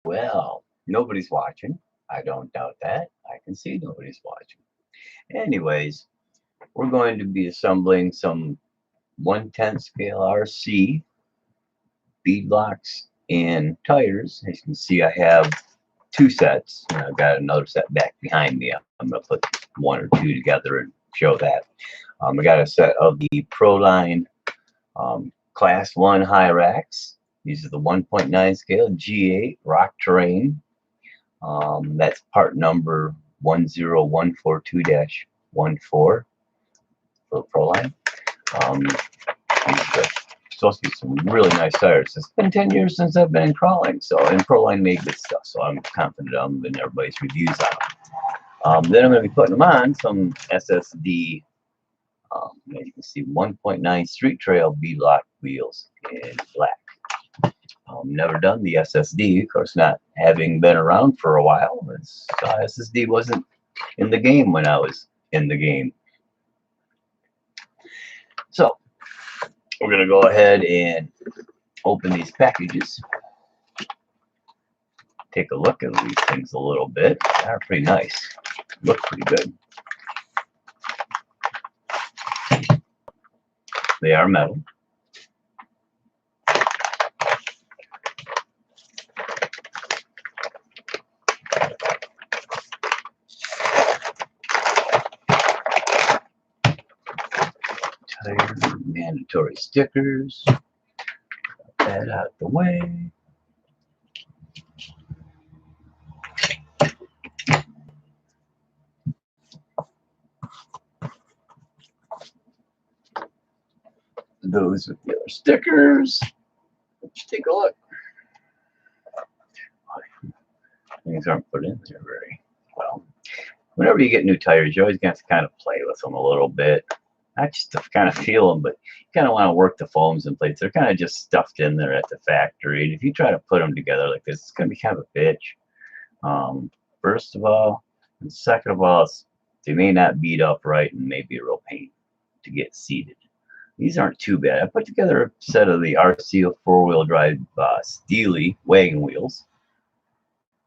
Well, nobody's watching. I don't doubt that. I can see nobody's watching. Anyways, we're going to be assembling some 1/10 scale RC beadlocks and tires. As you can see, I have two sets. And I've got another set back behind me. I'm going to put one or two together and show that. I got a set of the Proline Class 1 Hyrax. These are the 1.9 scale G8 rock terrain. That's part number 10142-14 for Proline. These are supposed to be some really nice tires. It's been 10 years since I've been in crawling, and Proline made good stuff, so I'm confident I'm in everybody's reviews on them. Then I'm going to be putting them on some SSD, as you can see, 1.9 street trail beadlock wheels in black. Never done the SSD, of course, not having been around for a while. SSD wasn't in the game when I was in the game. So we're going to go ahead and open these packages. Take a look at these things a little bit. They're pretty nice. Look pretty good. They are metal. Mandatory stickers. Got that out of the way. Those with the other stickers. Let's take a look. Things aren't put in there very well. Whenever you get new tires, you always got to kind of play with them a little bit. Not just to kind of feel them, but you kind of want to work the foams and plates. They're kind of just stuffed in there at the factory. And if you try to put them together like this, it's going to be kind of a bitch. First of all, and second of all, they may not bead up right and may be a real pain to get seated. These aren't too bad. I put together a set of the RC four-wheel drive Steely wagon wheels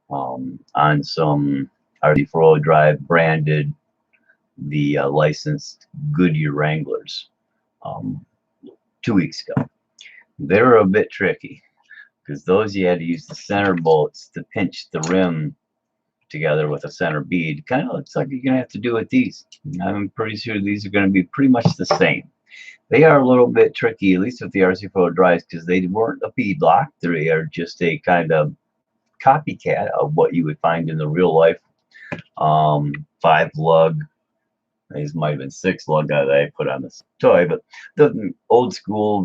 on some RC four-wheel drive branded the licensed Goodyear Wranglers 2 weeks ago. They were a bit tricky because those you had to use the center bolts to pinch the rim together with a center bead. Kind of looks like you're going to have to do with these. I'm pretty sure these are going to be pretty much the same. They are a little bit tricky, at least with the RC4 drives, because they weren't a beadlock. They are just a kind of copycat of what you would find in the real life 5-lug. These might have been 6-lug that I put on this toy, but the old school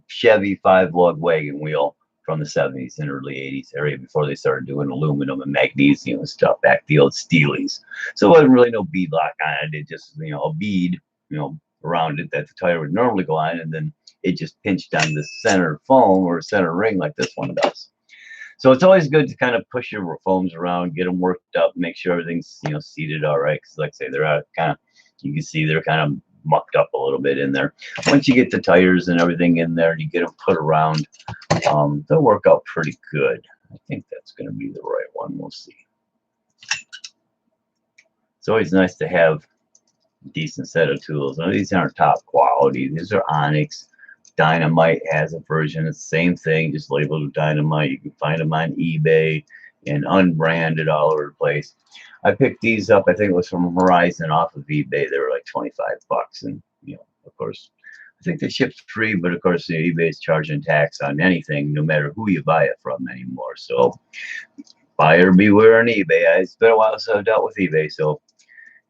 Chevy 5-lug wagon wheel from the 70s and early 80s area before they started doing aluminum and magnesium and stuff, back the old Steelies. So it wasn't really no beadlock on it. It just, a bead, around it that the tire would normally go on, and then it just pinched on the center foam or center ring like this one does. So it's always good to kind of push your foams around, get them worked up, make sure everything's seated all right. Because like I say, they're kind of, you can see they're kind of mucked up a little bit in there. Once you get the tires and everything in there and you get them put around, they'll work out pretty good. I think that's going to be the right one. We'll see. It's always nice to have a decent set of tools. Now, these aren't top quality. These are Onyx. Dynamite has a version. It's the same thing, just labeled with Dynamite. You can find them on eBay and unbranded all over the place. I picked these up, I think it was from Horizon off of eBay. They were like 25 bucks. And, of course, I think they shipped free, but of course, eBay is charging tax on anything, no matter who you buy it from anymore. So, buyer beware on eBay. It's been a while since I've dealt with eBay. So,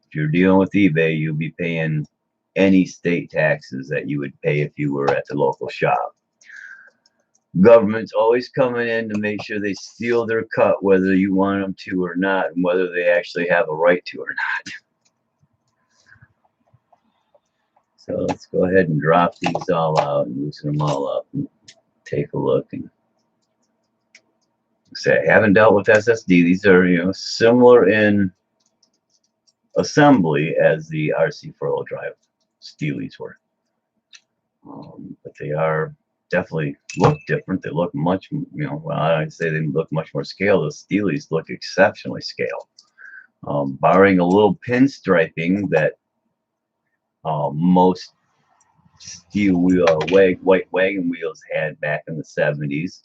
if you're dealing with eBay, you'll be paying any state taxes that you would pay if you were at the local shop. Government's always coming in to make sure they steal their cut, whether you want them to or not, and whether they actually have a right to or not. So let's go ahead and drop these all out and loosen them all up and take a look. And say I haven't dealt with SSD. These are similar in assembly as the RC4-wheel drive Steelies were, but they are definitely look different. They look much, you know, well, I'd say they look much more scale. The Steelies look exceptionally scale. Barring a little pinstriping that most steel wheel white wagon wheels had back in the 70s.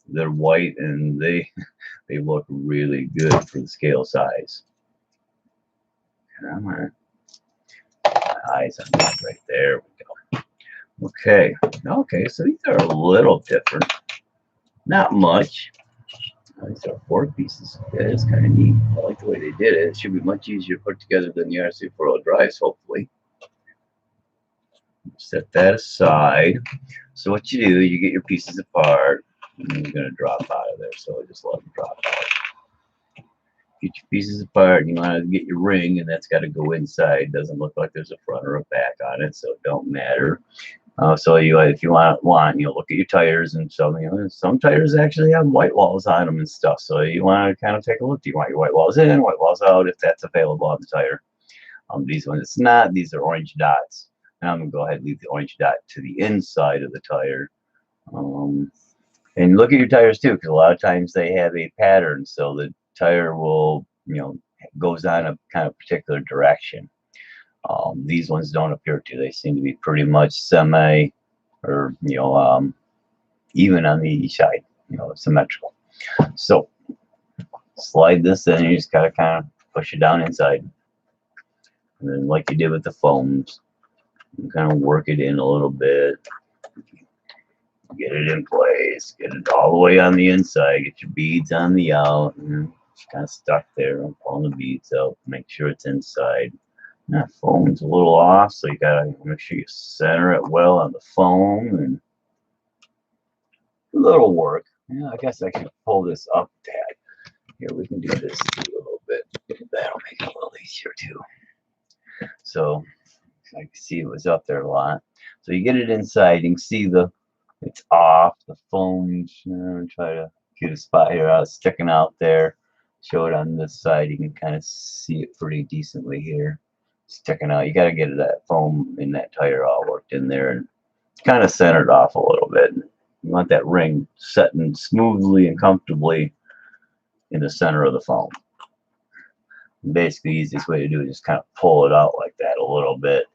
They're white and they look really good for the scale size. And I'm gonna eyes on that right there. We go. Okay, so these are a little different. Not much. These are 4 pieces. That is kind of neat. I like the way they did it. It should be much easier to put together than the RC4 drives, hopefully. Set that aside. So what you do, you get your pieces apart, and you're going to drop out of there. So I just let them drop out. Get your pieces apart, and you want to get your ring, and that's got to go inside. Doesn't look like there's a front or a back on it, so it don't matter. So you, if you want, you know, look at your tires, and some, you know, some tires actually have white walls on them and stuff. So you want to kind of take a look. Do you want your white walls in, white walls out, if that's available on the tire? These ones, it's not. These are orange dots. And I'm gonna go ahead and leave the orange dot to the inside of the tire. And look at your tires too, because a lot of times they have a pattern, so the tire will, you know, goes on a kind of particular direction. These ones don't appear to. They seem to be pretty much semi, or you know, even on the each side, you know, symmetrical. So slide this in. You just gotta kind of push it down inside, and then like you did with the foams, you kind of work it in a little bit. Get it in place. Get it all the way on the inside. Get your beads on the out. And it's kind of stuck there. I'm pulling the beads out. Make sure it's inside. That foam's a little off, so you gotta make sure you center it well on the foam, and a little work. Yeah, I guess I can pull this up a tad. Here, we can do this too a little bit. That'll make it a little easier too. So I can see it was up there a lot. So you get it inside. You can see it's off. The foam. Try to get a spot here out, sticking out there. Show it on this side. You can kind of see it pretty decently here. Sticking out. You got to get that foam in that tire all worked in there and kind of centered off a little bit. You want that ring setting smoothly and comfortably in the center of the foam. Basically, the easiest way to do it is just kind of pull it out like that a little bit,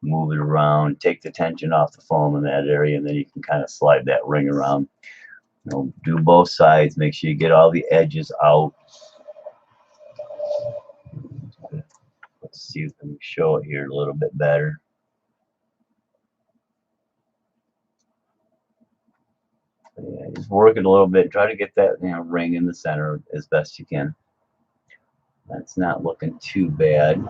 move it around, take the tension off the foam in that area, and then you can kind of slide that ring around. You know, do both sides. Make sure you get all the edges out. Let's see if we can show it here a little bit better. Yeah, just work it a little bit. Try to get that, you know, ring in the center as best you can. That's not looking too bad.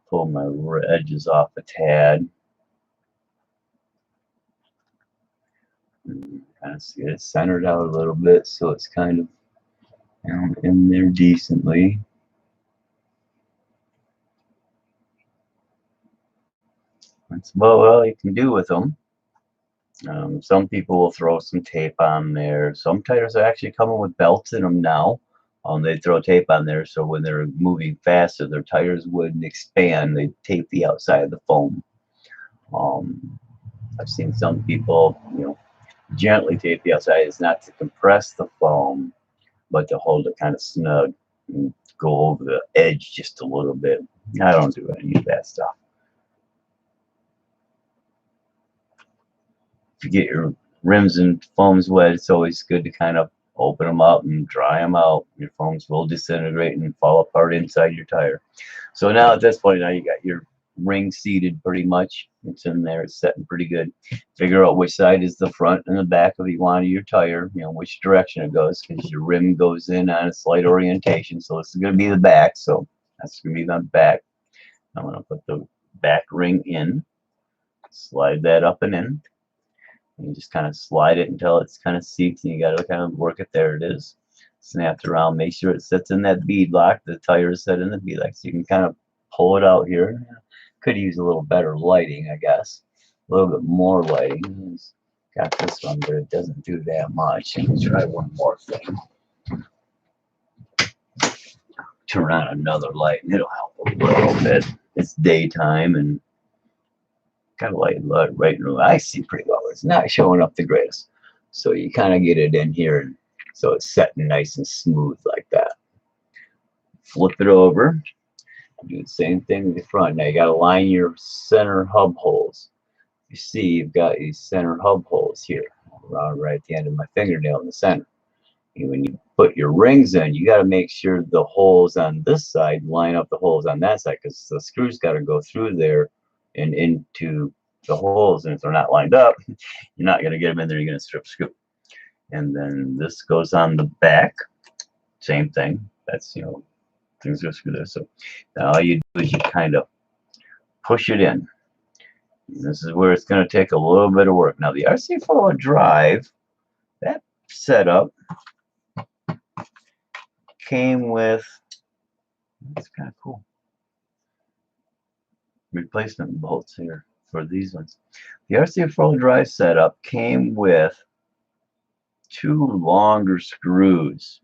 Pull my edges off a tad. And kind of get it centered out a little bit so it's kind of, you know, in there decently. That's about all you can do with them. Some people will throw some tape on there. Some tires are actually coming with belts in them now. They throw tape on there so when they're moving faster, their tires wouldn't expand. They tape the outside of the foam. I've seen some people, you know, gently tape the outside. It's not to compress the foam, but to hold it kind of snug and go over the edge just a little bit. I don't do any of that stuff. If you get your rims and foams wet, it's always good to kind of open them up and dry them out. Your foams will disintegrate and fall apart inside your tire. So now at this point, now you got your ring seated pretty much. It's in there. It's setting pretty good. Figure out which side is the front and the back of your tire. You know which direction it goes, because your rim goes in on a slight orientation. So this is going to be the back. So that's going to be the back. I'm going to put the back ring in. Slide that up and in. You just kind of slide it until it's kind of seats, and you got to kind of work it. There it is. Snapped around. Make sure it sits in that bead lock. The tire is set in the bead lock, so you can kind of pull it out here. Could use a little better lighting, I guess. A little bit more lighting. Got this one, but it doesn't do that much. Let me try one more thing. Turn on another light, and it'll help a little bit. It's daytime, and kind of like right in the I see pretty well. It's not showing up the greatest. So you kind of get it in here, and so it's setting nice and smooth like that. Flip it over. Do the same thing with the front. Now you got to line your center hub holes. You see you've got these center hub holes here, around right at the end of my fingernail in the center. And when you put your rings in, you got to make sure the holes on this side line up the holes on that side, because the screws got to go through there and into the holes, and if they're not lined up, you're not going to get them in there. You're going to strip screw. And then this goes on the back. Same thing. That's, you know, things go through there. So now all you do is you kind of push it in. And this is where it's going to take a little bit of work. Now the RC4 drive, that setup came with, that's kind of cool, replacement bolts here for these ones. The RC4 drive setup came with 2 longer screws,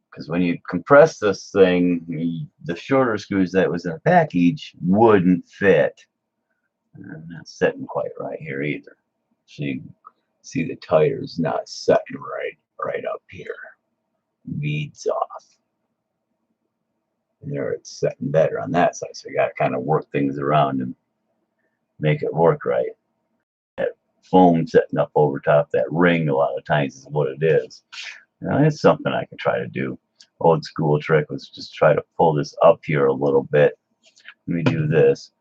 because when you compress this thing, the shorter screws that was in the package wouldn't fit. And not setting quite right here either. So you can see the tires not setting right up here. Beads off. And there it's setting better on that side. So you got to kind of work things around and make it work right. That foam setting up over top that ring a lot of times is what it is. Now that's something I can try to do. Old school trick was just try to pull this up here a little bit. Let me do this.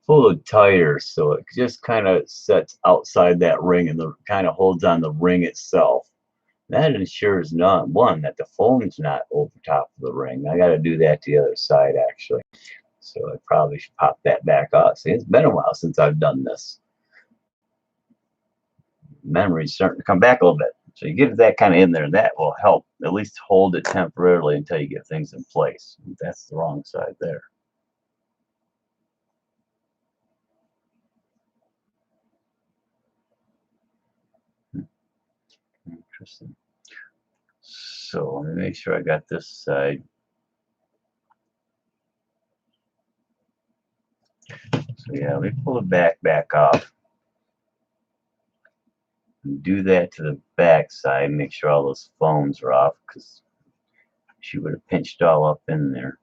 Pull it tighter so it just kind of sets outside that ring and kind of holds on the ring itself. That ensures one, that the foam's not over top of the ring. I got to do that to the other side actually. So I probably should pop that back off. See, it's been a while since I've done this. Memory's starting to come back a little bit. So you get that kind of in there, and that will help at least hold it temporarily until you get things in place. That's the wrong side there. Interesting. So let me make sure I got this side. So yeah, let me pull the back off. And do that to the back side. Make sure all those foams are off, because she would have pinched all up in there.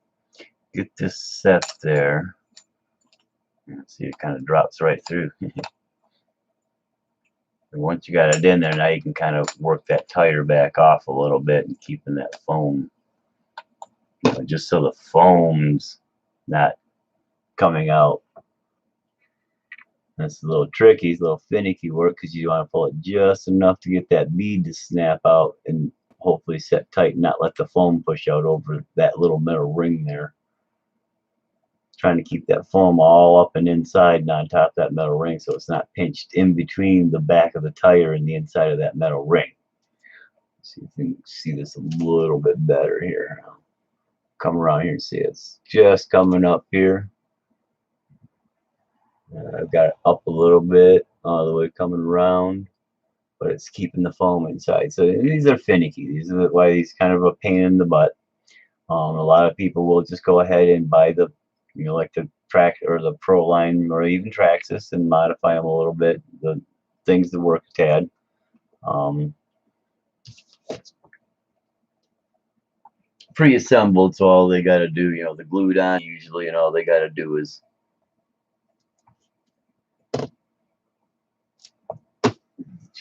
Get this set there. See, it kind of drops right through. And once you got it in there, now you can kind of work that tire back off a little bit and keeping that foam, you know, just so the foam's not coming out. That's a little tricky, it's a little finicky work, because you want to pull it just enough to get that bead to snap out and hopefully set tight and not let the foam push out over that little metal ring there. Trying to keep that foam all up and inside and on top of that metal ring, so it's not pinched in between the back of the tire and the inside of that metal ring. Let's see if you can see this a little bit better here. Come around here and see it's just coming up here. I've got it up a little bit, all the way coming around, but it's keeping the foam inside. So these are finicky. These are why these kind of a pain in the butt. A lot of people will just go ahead and buy the, you know, like the track or the Proline or even Traxxas and modify them a little bit. The things that work a tad. Pre-assembled, so all they got to do, you know, the glued on usually, and all they got to do is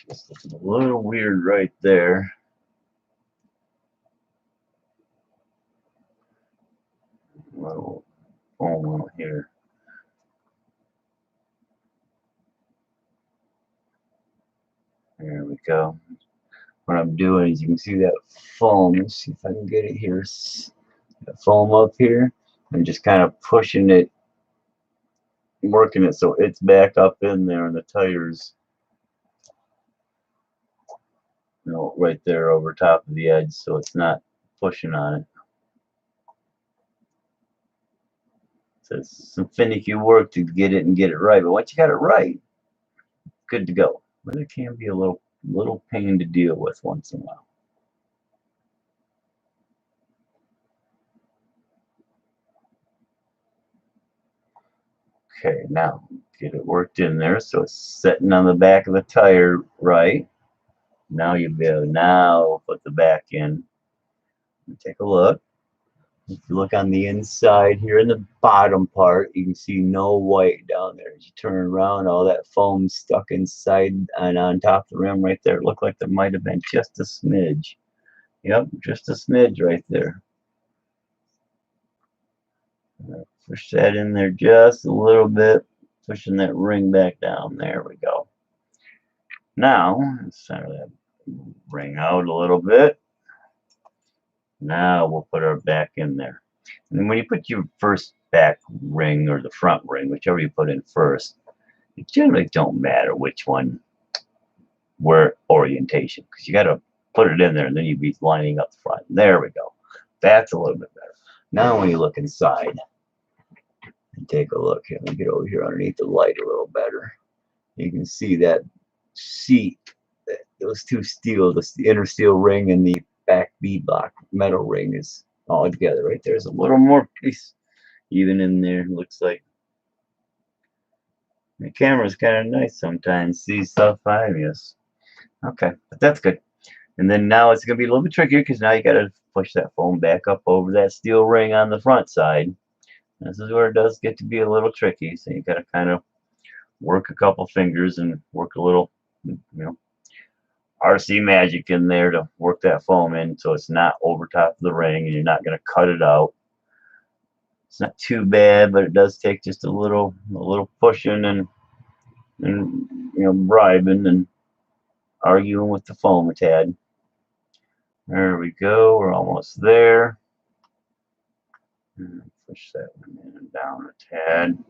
just looking a little weird right there. Little foam out here. There we go. What I'm doing is, you can see that foam. Let's see if I can get it here. That foam up here. I'm just kind of pushing it, working it so it's back up in there, and the tires, you know, right there over top of the edge, so it's not pushing on it. So it's some finicky work to get it and get it right, but once you got it right, good to go. But it can be a little pain to deal with once in a while. Okay, now Get it worked in there so it's sitting on the back of the tire right. Now you'll be able to now put the back in. Take a look. If you look on the inside here in the bottom part, you can see no white down there. As you turn around, all that foam stuck inside and on top of the rim right there. It looked like there might have been just a smidge. Yep, just a smidge right there. Push that in there just a little bit, pushing that ring back down. There we go. Now, center that ring out a little bit. Now we'll put our back in there. And when you put your first back ring or the front ring, whichever you put in first, it generally don't matter which one, where orientation, because you got to put it in there and then you'd be lining up the front. There we go. That's a little bit better. Now when you look inside and take a look here, let me get over here underneath the light a little better. You can see that seat, those two steel, the inner steel ring and the back beadlock metal ring is all together right there. There's a little more piece even in there. It looks like the camera's kind of nice sometimes. See stuff obvious. Okay, but that's good. And then now it's gonna be a little bit trickier because now you gotta push that foam back up over that steel ring on the front side. This is where it does get to be a little tricky. So you gotta kind of work a couple fingers and work a little, RC magic in there to work that foam in so it's not over top of the ring and you're not going to cut it out. It's not too bad, but it does take just a little pushing and bribing and arguing with the foam a tad. There we go. We're almost there. Push that one in and down a tad.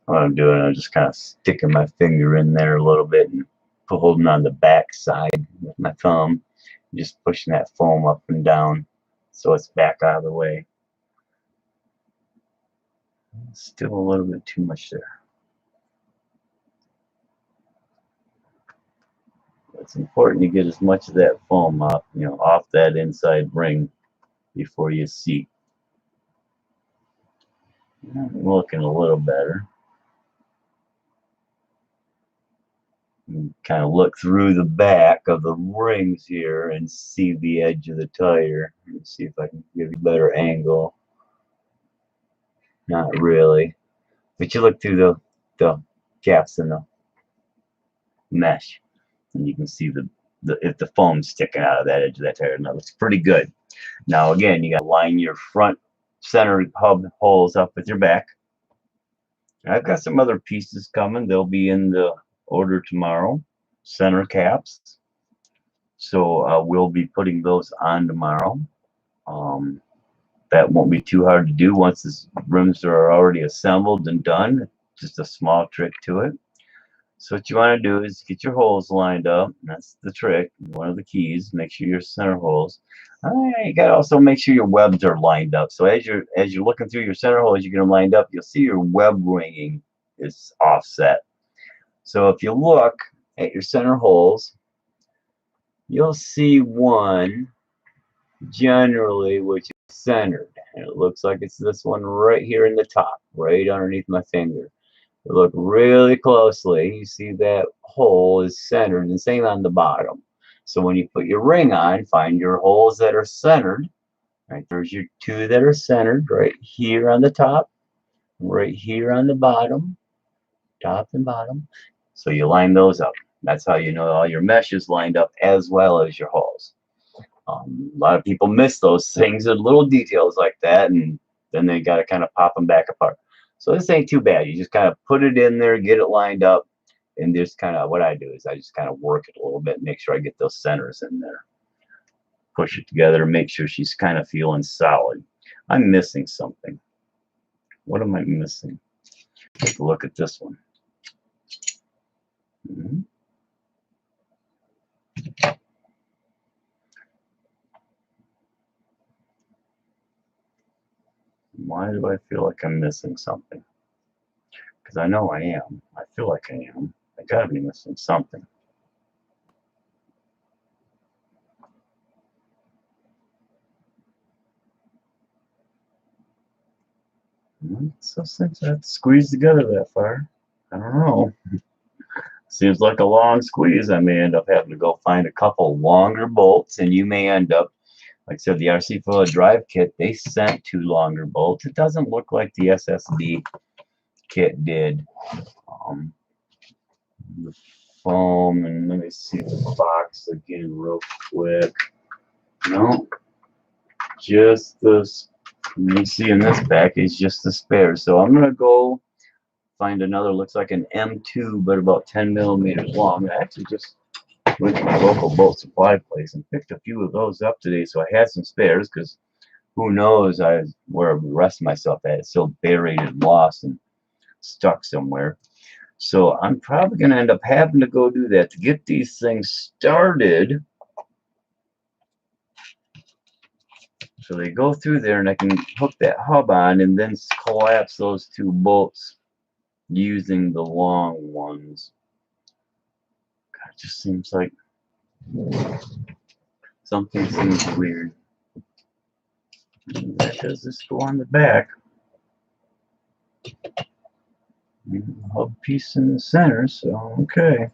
What I'm doing, I'm just kind of sticking my finger in there a little bit and holding on the back side with my thumb, just pushing that foam up and down so it's back out of the way. Still a little bit too much there. It's important to get as much of that foam off, off that inside ring before you seat. Looking a little better. Kind of look through the back of the rings here and see the edge of the tire. Let's see if I can give you a better angle. Not really, but you look through the gaps in the mesh and you can see if the foam's sticking out of that edge of that tire. Now looks pretty good. Now again, you got to line your front center hub holes up with your back. I've got some other pieces coming. They'll be in the order tomorrow. Center caps. So we'll be putting those on tomorrow. That won't be too hard to do once the rims are already assembled and done. Just a small trick to it. So what you want to do is get your holes lined up. That's the trick. One of the keys. Make sure your center holes. You got to also make sure your webs are lined up. So as you're looking through your center holes, you get them lined up. You'll see your web ringing is offset. So if you look at your center holes, you'll see one generally which is centered, and it looks like it's this one right here in the top, right underneath my finger. You look really closely, you see that hole is centered, and same on the bottom. So when you put your ring on, find your holes that are centered. Right, there's your two that are centered right here on the top, right here on the bottom, top and bottom. So you line those up. That's how you know all your mesh is lined up as well as your holes. A lot of people miss those things and little details like that, and then they got to kind of pop them back apart. So this ain't too bad. You just kind of put it in there, get it lined up, and just kind of what I do is I just kind of work it a little bit, make sure I get those centers in there. Push it together, make sure she's kind of feeling solid. I'm missing something. What am I missing? Take a look at this one. Why do I feel like I'm missing something? Because I know I am. I feel like I am. I gotta be missing something. So since I have to squeeze together that far, I don't know. Seems like a long squeeze. I may end up having to go find a couple longer bolts, and you may end up, like I said, the RC Foil drive kit, they sent 2 longer bolts. It doesn't look like the SSD kit did. The foam, and let me see the box again real quick. No, just this. You see in this package, just the spare. So I'm gonna go find another. Looks like an M2, but about 10 millimeters long. I actually just went to my local bolt supply place and picked a few of those up today, so I had some spares because who knows where the rest of my stuff at. It's so buried and lost and stuck somewhere. So I'm probably going to end up having to go do that to get these things started. So they go through there and I can hook that hub on and then collapse those 2 bolts using the long ones. God, it just seems like something seems weird. That does this go on the back. Hub piece in the center, so okay.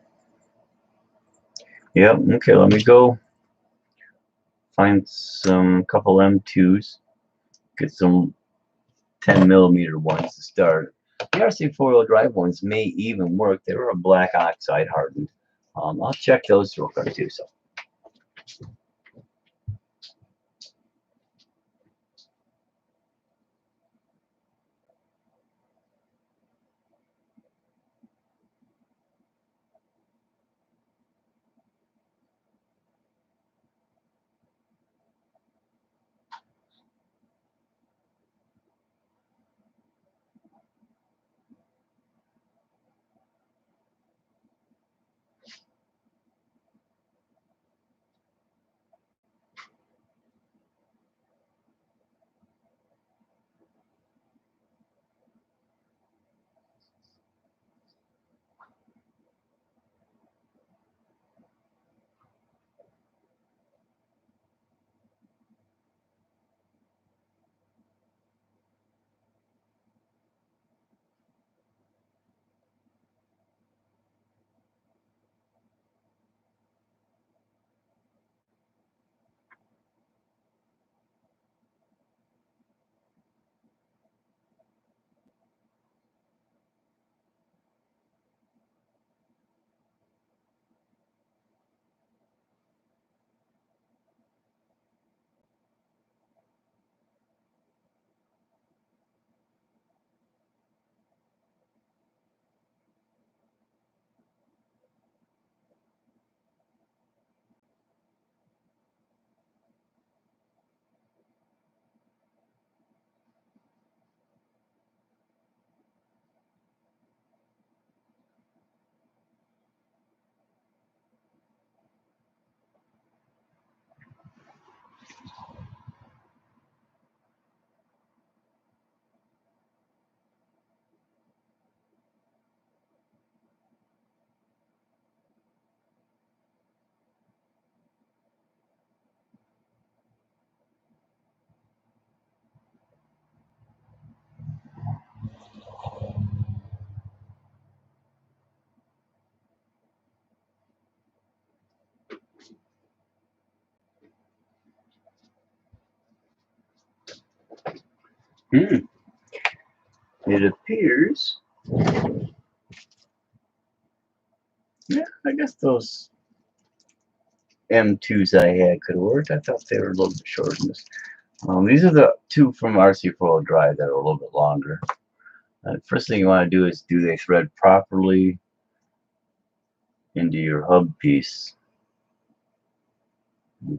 Yep, okay, let me go find some couple M2s, get some 10 millimeter ones to start. The RC four-wheel drive ones may even work. They were a black oxide hardened. I'll check those real quick too. So. It appears, yeah, I guess those M2s I had could work. I thought they were a little bit shorter than this. These are the 2 from RC four-wheel drive that are a little bit longer. First thing you want to do is do they thread properly into your hub piece.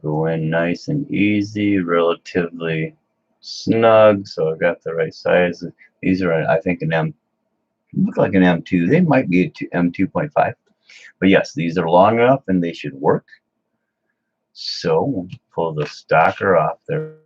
Go in nice and easy, relatively snug, so I've got the right size. These are, I think, look like an M2. They might be a M2.5, but yes, these are long enough and they should work. So we'll pull the stocker off there.